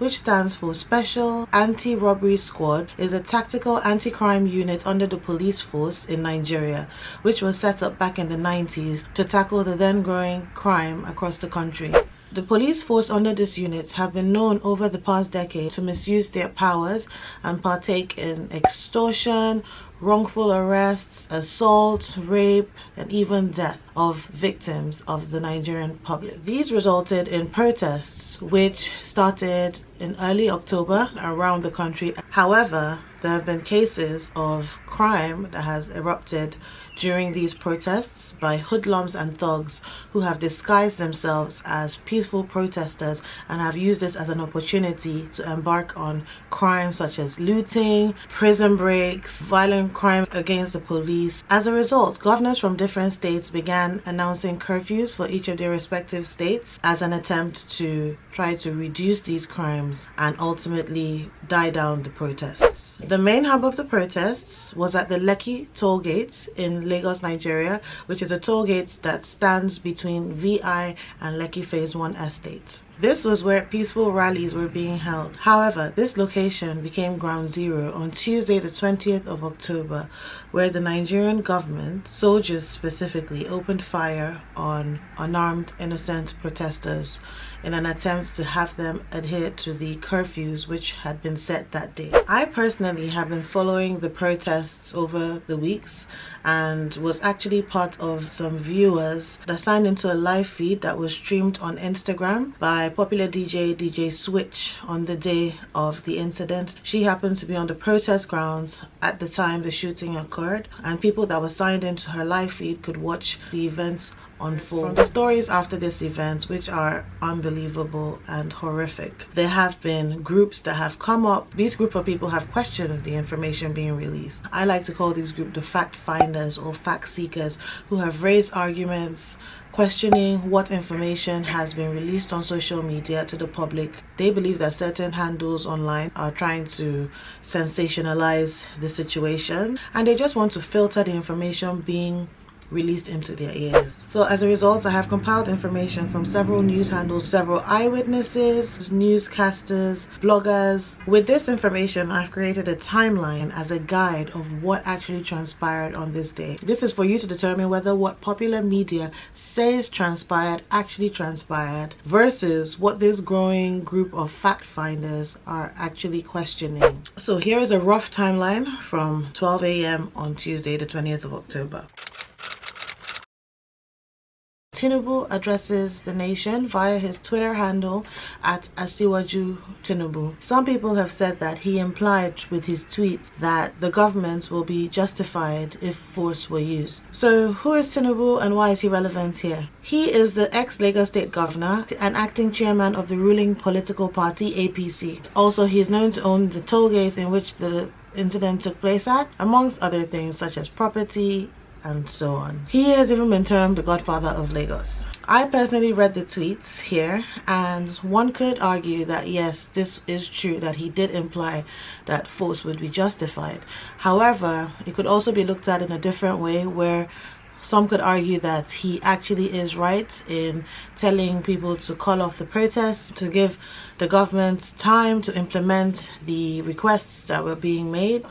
which stands for Special Anti-Robbery Squad, is a tactical anti-crime unit under the police force in Nigeria, which was set up back in the 90s to tackle the then growing crime across the country. The police force under this unit have been known over the past decade to misuse their powers and partake in extortion, wrongful arrests, assault, rape, and even death of victims of the Nigerian public. These resulted in protests which started in early October around the country. However, there have been cases of crime that has erupted during these protests by hoodlums and thugs who have disguised themselves as peaceful protesters and have used this as an opportunity to embark on crimes such as looting, prison breaks, violent crime against the police. As a result, governors from different states began announcing curfews for each of their respective states as an attempt to try to reduce these crimes and ultimately die down the protests. The main hub of the protests was at the Lekki Toll gate in Lagos, Nigeria, which is a toll gate that stands between VI and Lekki Phase 1 estate. This was where peaceful rallies were being held. However, this location became ground zero on Tuesday the 20th of October, where the Nigerian government, soldiers specifically, opened fire on unarmed innocent protesters in an attempt to have them adhere to the curfews which had been set that day. I personally have been following the protests over the weeks and was actually part of some viewers that signed into a live feed that was streamed on Instagram by popular DJ Switch on the day of the incident. She happened to be on the protest grounds at the time the shooting occurred, and people that were signed into her live feed could watch the events unfold. From the stories after this event, which are unbelievable and horrific, there have been groups that have come up. These group of people have questioned the information being released. I like to call these groups the fact finders or fact seekers, who have raised arguments questioning what information has been released on social media to the public. They believe that certain handles online are trying to sensationalize the situation, and they just want to filter the information being released into their ears. So as a result, I have compiled information from several news handles, several eyewitnesses, newscasters, bloggers. With this information, I've created a timeline as a guide of what actually transpired on this day. This is for you to determine whether what popular media says transpired actually transpired versus what this growing group of fact finders are actually questioning. So here is a rough timeline from 12 a.m. on Tuesday the 20th of October. Tinubu addresses the nation via his Twitter handle at Asiwaju Tinubu. Some people have said that he implied with his tweets that the government will be justified if force were used. So who is Tinubu and why is he relevant here? He is the ex-Lagos State Governor and acting chairman of the ruling political party APC. Also, he is known to own the toll gate in which the incident took place at, amongst other things such as property and so on. He has even been termed the godfather of Lagos. I personally read the tweets here, and one could argue that yes, this is true, that he did imply that force would be justified. However, it could also be looked at in a different way, where some could argue that he actually is right in telling people to call off the protests, to give the government time to implement the requests that were being made.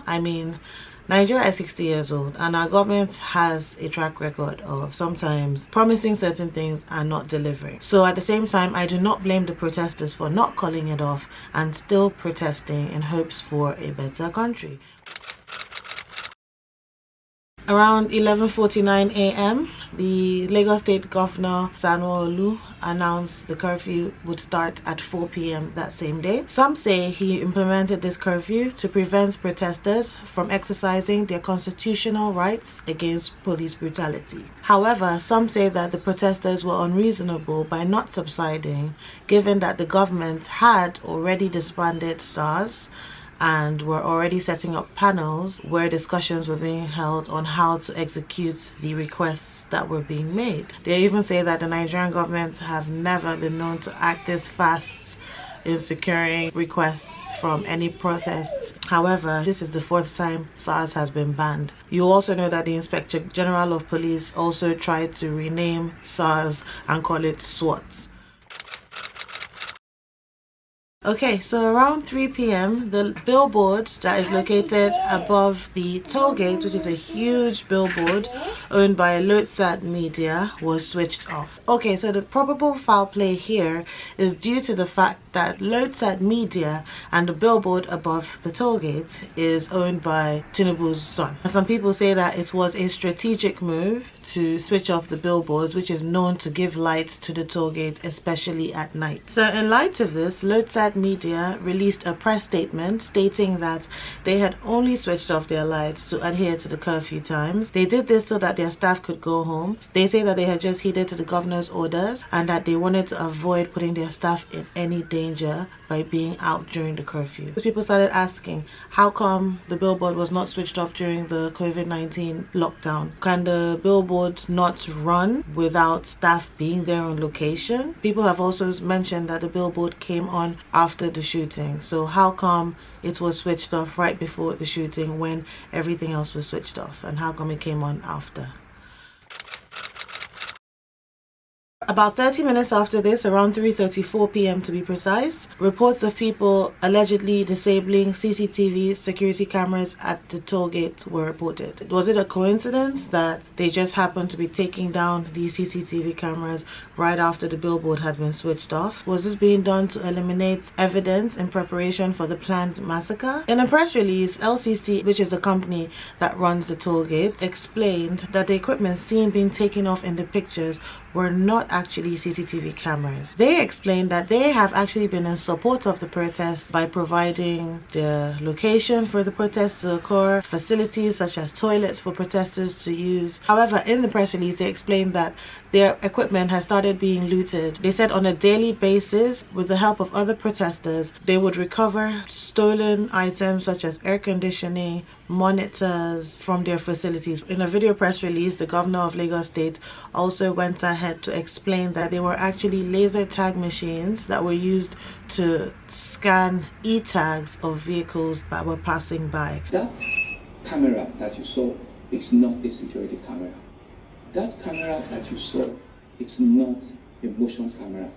I mean, Nigeria is 60 years old, and our government has a track record of sometimes promising certain things and not delivering. So at the same time, I do not blame the protesters for not calling it off and still protesting in hopes for a better country. Around 11:49 a.m., the Lagos State Governor Sanwo-Olu announced the curfew would start at 4 p.m. that same day. Some say he implemented this curfew to prevent protesters from exercising their constitutional rights against police brutality. However, some say that the protesters were unreasonable by not subsiding, given that the government had already disbanded Sars and were already setting up panels where discussions were being held on how to execute the requests that were being made. They even say that the Nigerian government have never been known to act this fast in securing requests from any protest. However, this is the 4th time SARS has been banned. You also know that the Inspector General of Police also tried to rename SARS and call it SWAT. Okay, so around 3 p.m., the billboard that is located above the toll gate, which is a huge billboard owned by Lotsat Media, was switched off. Okay, so the probable foul play here is due to the fact that Lotsat Media and the billboard above the toll gate is owned by Tinubu's son. Some people say that it was a strategic move to switch off the billboards, which is known to give light to the toll gate, especially at night. So in light of this, Lotsat Media released a press statement stating that they had only switched off their lights to adhere to the curfew times. They did this so that their staff could go home. They say that they had just heeded to the governor's orders and that they wanted to avoid putting their staff in any danger by being out during the curfew. People started asking, how come the billboard was not switched off during the COVID-19 lockdown? Can the billboard not run without staff being there on location? People have also mentioned that the billboard came on after the shooting. So how come it was switched off right before the shooting when everything else was switched off? And how come it came on after? About 30 minutes after this, around 3:34 p.m. to be precise, reports of people allegedly disabling CCTV security cameras at the toll gate were reported. Was it a coincidence that they just happened to be taking down these CCTV cameras right after the billboard had been switched off? Was this being done to eliminate evidence in preparation for the planned massacre? In a press release, LCC, which is a company that runs the toll gate, explained that the equipment seen being taken off in the pictures were not actually CCTV cameras. They explained that they have actually been in support of the protest by providing the location for the protest to occur, facilities such as toilets for protesters to use. However, in the press release, they explained that their equipment has started being looted. They said on a daily basis, with the help of other protesters, they would recover stolen items such as air conditioning, monitors from their facilities. In a video press release, the governor of Lagos State also went ahead to explain that they were actually laser tag machines that were used to scan e-tags of vehicles that were passing by. That camera that you saw, it's not a security camera. That camera that you saw, it's not a motion camera.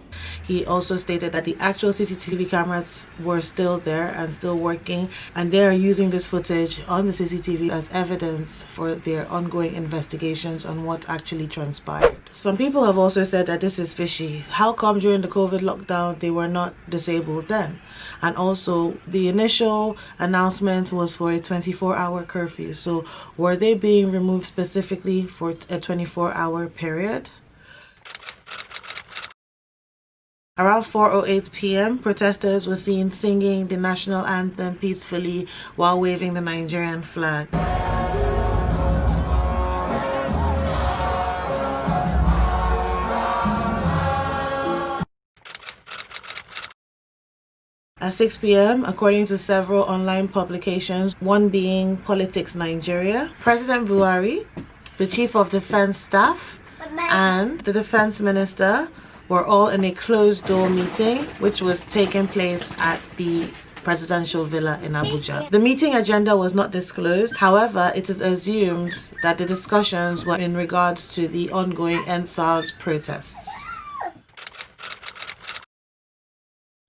He also stated that the actual CCTV cameras were still there and still working, and they are using this footage on the CCTV as evidence for their ongoing investigations on what actually transpired. Some people have also said that this is fishy. How come during the COVID lockdown they were not disabled then? And also the initial announcement was for a 24-hour curfew. So were they being removed specifically for a 24-hour period? Around 4:08 p.m., protesters were seen singing the national anthem peacefully while waving the Nigerian flag. At 6 p.m., according to several online publications, one being Politics Nigeria, President Buhari, the Chief of Defense Staff, and the Defense Minister were all in a closed-door meeting, which was taking place at the presidential villa in Abuja. The meeting agenda was not disclosed. However, it is assumed that the discussions were in regards to the ongoing Sars protests.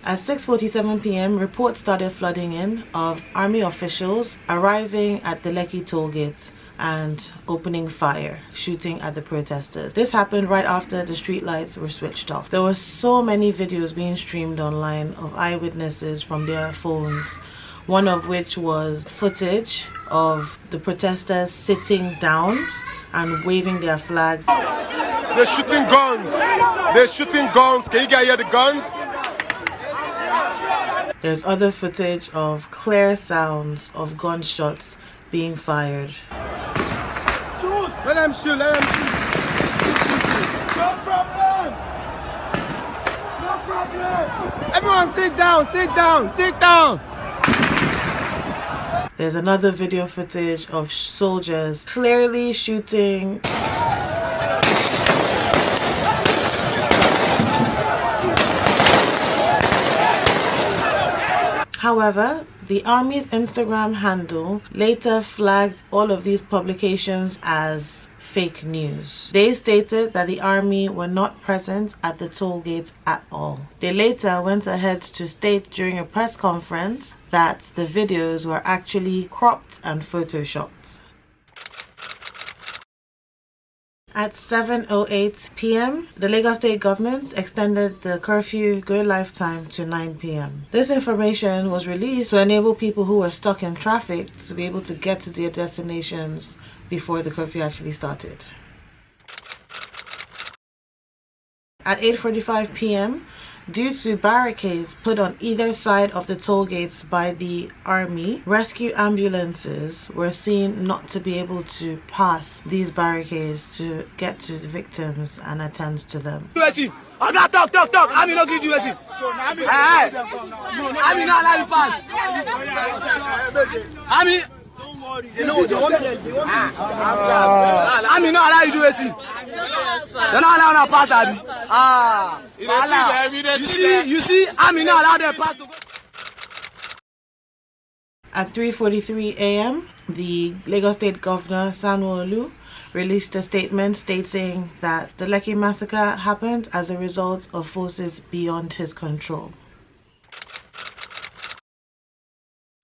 At 6:47 p.m., reports started flooding in of army officials arriving at the Lekki toll gate and opening fire, shooting at the protesters. This happened right after the streetlights were switched off. There were so many videos being streamed online of eyewitnesses from their phones, one of which was footage of the protesters sitting down and waving their flags. They're shooting guns! They're shooting guns! Can you guys hear the guns? There's other footage of clear sounds of gunshots being fired. Let them shoot, let them shoot. No problem! No problem! Everyone sit down, sit down, sit down! There's another video footage of soldiers clearly shooting. However, the army's Instagram handle later flagged all of these publications as fake news. They stated that the army were not present at the toll gates at all. They later went ahead to state during a press conference that the videos were actually cropped and photoshopped. At 7:08 p.m., the Lagos State government extended the curfew go live time to 9 p.m. This information was released to enable people who were stuck in traffic to be able to get to their destinations before the curfew actually started. At 8:45 p.m., due to barricades put on either side of the toll gates by the army, rescue ambulances were seen not to be able to pass these barricades to get to the victims and attend to them. I'm not talk. I'm not going to do anything. I'm not allowed to pass. I'm not allowed to do anything. They're not allowed to pass, Abi. You see, I'm not allowed to pass. At 3:43 a.m., the Lagos State Governor Sanwo-Olu released a statement stating that the Lekki Massacre happened as a result of forces beyond his control.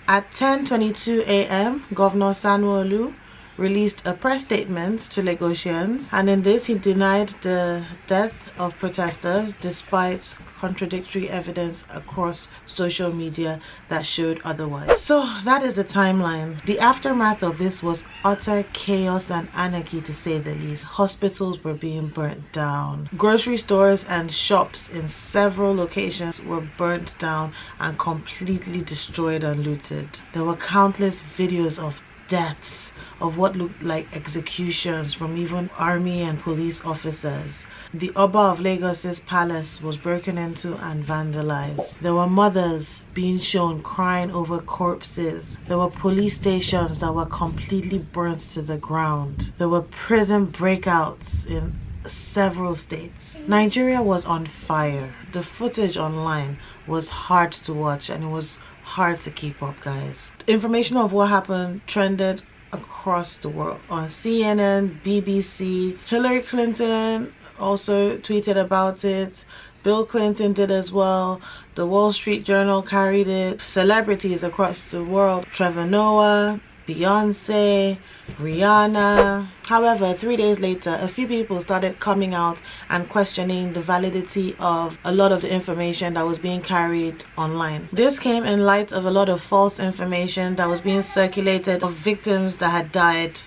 At 10:22 a.m., Governor Sanwo-Olu released a press statement to Lagosians, and in this he denied the death of protesters despite contradictory evidence across social media that showed otherwise. So that is the timeline. The aftermath of this was utter chaos and anarchy, to say the least. Hospitals were being burnt down. Grocery stores and shops in several locations were burnt down and completely destroyed and looted. There were countless videos of deaths, of what looked like executions from even army and police officers. The Oba of Lagos's palace was broken into and vandalized. There were mothers being shown crying over corpses. There were police stations that were completely burnt to the ground. There were prison breakouts in several states. Nigeria was on fire. The footage online was hard to watch and it was hard to keep up, guys. Information of what happened trended across the world on CNN, BBC. Hillary Clinton also tweeted about it. Bill Clinton did as well. The Wall Street Journal carried it. Celebrities across the world, Trevor Noah, Beyonce, Rihanna. However, 3 days later, a few people started coming out and questioning the validity of a lot of the information that was being carried online. This came in light of a lot of false information that was being circulated of victims that had died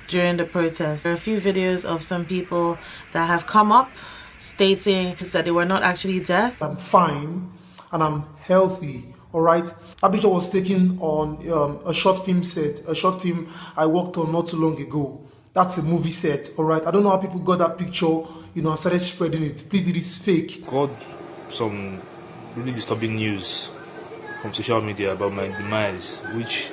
during the protest. There are a few videos of some people that have come up stating that they were not actually dead. I'm fine and I'm healthy. All right. That picture was taken on a short film set, a short film I worked on not too long ago. That's a movie set. All right. I don't know how people got that picture, and started spreading it. Please, it is fake. Got some really disturbing news from social media about my demise, which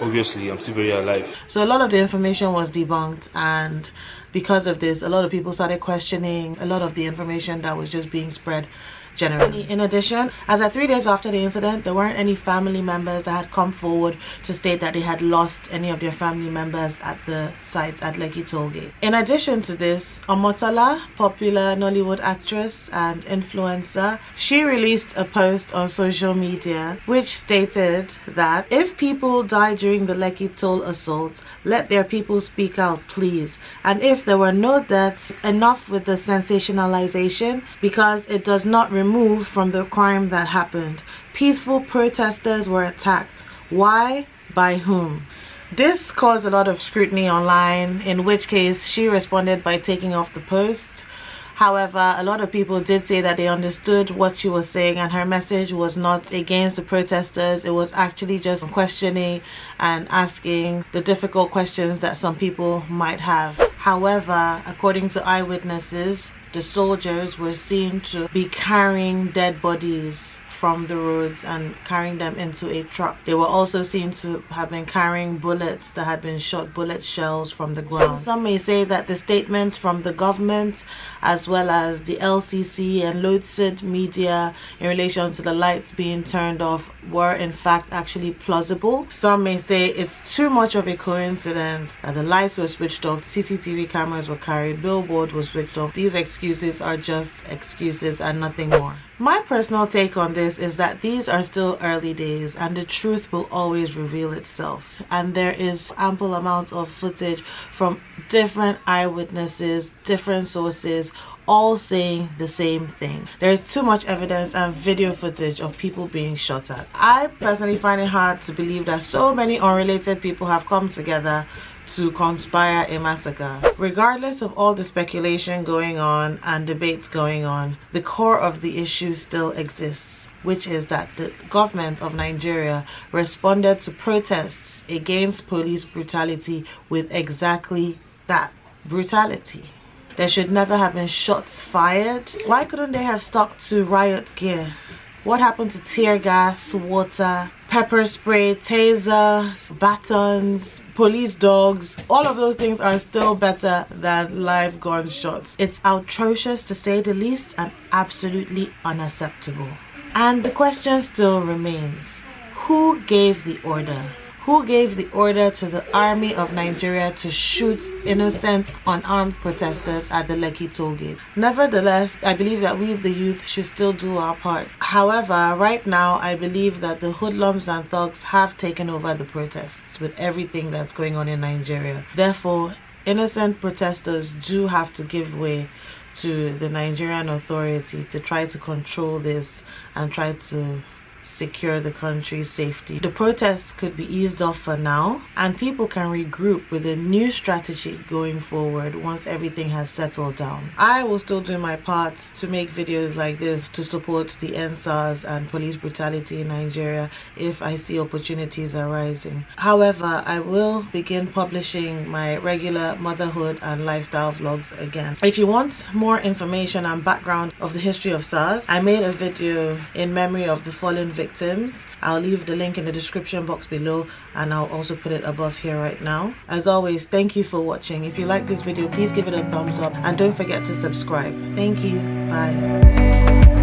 obviously I'm still very alive. So a lot of the information was debunked, and because of this, a lot of people started questioning a lot of the information that was just being spread generally. In addition, as at 3 days after the incident, there weren't any family members that had come forward to state that they had lost any of their family members at the site at Lekki Tollgate. In addition to this, Omotola, popular Nollywood actress and influencer, she released a post on social media which stated that if people die during the Lekki Toll assault, let their people speak out, please. And if there were no deaths, enough with the sensationalization, because it does not remove from the crime that happened. Peaceful protesters were attacked. Why? By whom? This caused a lot of scrutiny online, in which case she responded by taking off the post. However, a lot of people did say that they understood what she was saying and her message was not against the protesters. It was actually just questioning and asking the difficult questions that some people might have. However, according to eyewitnesses, the soldiers were seen to be carrying dead bodies from the roads and carrying them into a truck. They were also seen to have been carrying bullets that had been shot, bullet shells from the ground. Some may say that the statements from the government as well as the LCC and lucid media in relation to the lights being turned off were in fact actually plausible. Some may say it's too much of a coincidence that the lights were switched off, CCTV cameras were carried, billboard was switched off. These excuses are just excuses and nothing more. My personal take on this is that these are still early days and the truth will always reveal itself, and there is ample amount of footage from different eyewitnesses, different sources, all saying the same thing. There is too much evidence and video footage of people being shot at. I personally find it hard to believe that so many unrelated people have come together to conspire a massacre. Regardless of all the speculation going on and debates going on, the core of the issue still exists, which is that the government of Nigeria responded to protests against police brutality with exactly that, brutality. There should never have been shots fired. Why couldn't they have stuck to riot gear? What happened to tear gas, water, pepper spray, tasers, batons, police dogs? All of those things are still better than live gunshots. It's atrocious to say the least and absolutely unacceptable. And the question still remains, who gave the order? Who gave the order to the army of Nigeria to shoot innocent, unarmed protesters at the Lekki Toll gate? Nevertheless, I believe that we, the youth, should still do our part. However, right now, I believe that the hoodlums and thugs have taken over the protests with everything that's going on in Nigeria. Therefore, innocent protesters do have to give way to the Nigerian authority to try to control this and try to secure the country's safety. The protests could be eased off for now and people can regroup with a new strategy going forward once everything has settled down. I will still do my part to make videos like this to support the end Sars and police brutality in Nigeria if I see opportunities arising. However, I will begin publishing my regular motherhood and lifestyle vlogs again. If you want more information and background of the history of Sars, I made a video in memory of the fallen victims. I'll leave the link in the description box below and I'll also put it above here right now. As always, thank you for watching. If you like this video, please give it a thumbs up and don't forget to subscribe. Thank you. Bye.